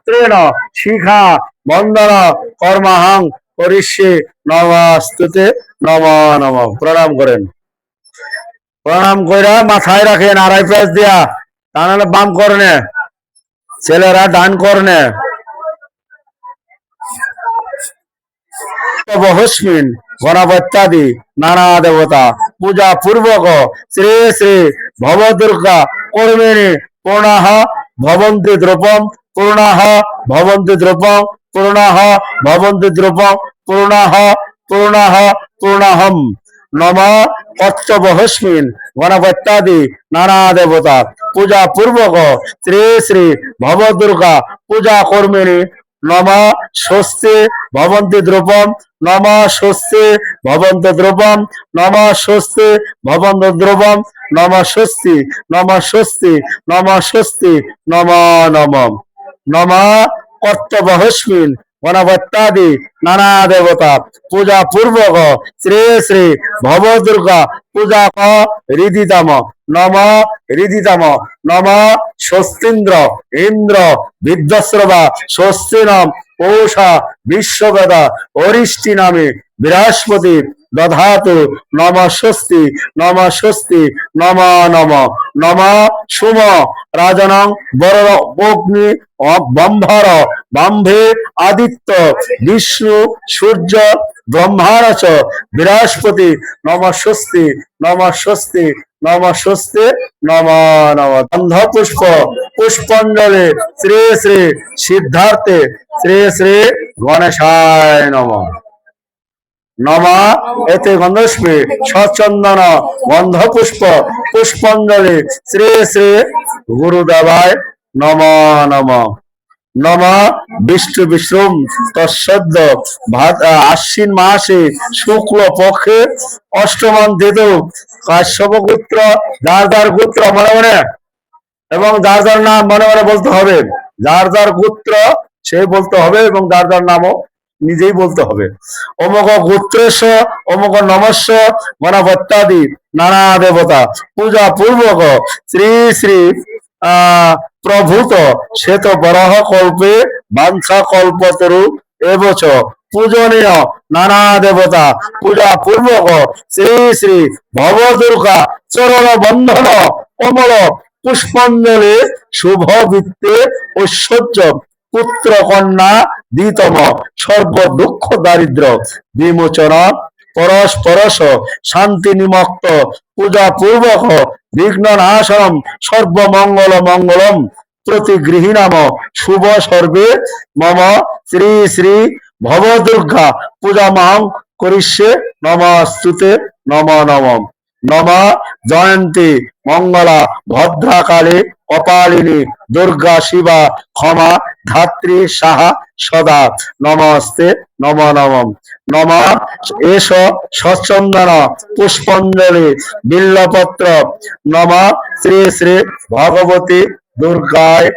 বস্ত্রেণ শিখা বন্দন কর্মাহং করিষ্যে নমস্তুতে নম নম। প্রণাম করেন, প্রণাম কইরা মাথায় রাখেন আড়াই প্যাচ দিয়া, তা নাহলে বাম করনে, ছেলেরা ডান করনে। বহস্মিন গণপত্যাদি নানা দেবতা পূজা পূর্বক শ্রী শ্রী ভবদুর্গা কর্মিণী পূর্ণাহ ভবন্তি দ্রুপম পূর্ণাহ ভবন্তি দ্রুপম পূর্ণাহ ভবন্তি দ্রুপম পূর্ণাহ পূর্ণাহ পূর্ণাহম। নম কচ্ছবহস্মিন গণপত্যাদি নানা দেবতা পূজা পূর্বক শ্রী শ্রী ভবদুর্গা পূজা কর্মিণী নম স্বস্তি ভবন্তি দ্রুপম নম স্বস্তি ভবন্ত দ্রুপম নম স্বস্তি ভবন্ত দ্রুপম নম স্বস্তি নম স্বস্তি নম স্বস্তি নম নম। নম কর্তবহস্মিন গণপত্যাদি নানা দেবতা পূজা পূর্বক শ্রী শ্রী ভবদুর্গা পূজা হৃদিতম নম হৃদিতম নম স্বস্তিন্দ্র ইন্দ্র বিদ্যস্রবা স্বস্তিনম পৌষা বিশ্ববেদা অরিষ্টি নামে বৃহস্পতি দধাতু নম স্বস্তি নম স্বস্তি নম নম। নম সুম রাজনং বর অগ্নি ব্রহ্মর ব্রহ্মে আদিত্য বিষ্ণু সূর্য ব্রহ্মার চ বৃহস্পতি নম স্বস্তি নম স্বস্তি নম স্বস্তি নম নম। গন্ধ পুষ্প পুষ্পাঞ্জলি শ্রী শ্রী সিদ্ধার্থে শ্রী শ্রী গণেশায় নম। নম এতে গন্ধস্মে সচন্দন গন্ধ পুষ্প পুষ্পাঞ্জলি শ্রী শ্রী গুরুদেবায় নম নম। নম বিষ্ণু বিশ্রম তৎসদ্য আশ্বিন মাসে শুক্ল পক্ষে অষ্টমান দেতু কাশ্যপ গোত্র যার যার গোত্র মনে মনে এবং যার যার নাম মনে মনে বলতে হবে, যার যার গোত্র সে বলতে হবে এবং যার যার নামও নিজেই বলতে হবে। অমুক গোত্রেশ অমুক নমস্য গণপত্যাদি নানা দেবতা পূজা পূর্বক শ্রী শ্রী প্রভূত শ্বেত বরাহ কল্পে বাঞ্ছা কল্পতরু এবচ পূজনীয় নানা দেবতা পূজা পূর্বক শ্রী শ্রী ভবদুর্গা চরণ বন্ধন কমল পুষ্পাঞ্জলি শুভ বৃত্তে ঐশ্বর্য পুত্র কন্যা দ্বিতম সর্ব দুঃখ দারিদ্র বিমোচন পরস্পরস শান্তি নিমক্ত পূজা পূর্বক বিঘ্ন নাশনম সর্বমঙ্গল মঙ্গলম প্রতিগৃহীনাম শুভ সর্বে মম শ্রী শ্রী ভবদুর্গা পূজা মাং করিষ্যে নমস্তুতে নম নম। নম জয়ন্তী মঙ্গলা ভদ্রাকালী কপালিনী দুর্গা শিবা ক্ষমা ধাত্রী সাহা সদা নমস্তে নম নম। নম এষ সচন্দন পুষ্পাঞ্জলি বিল্লপত্র নম শ্রী শ্রী ভগবতী দুর্গায়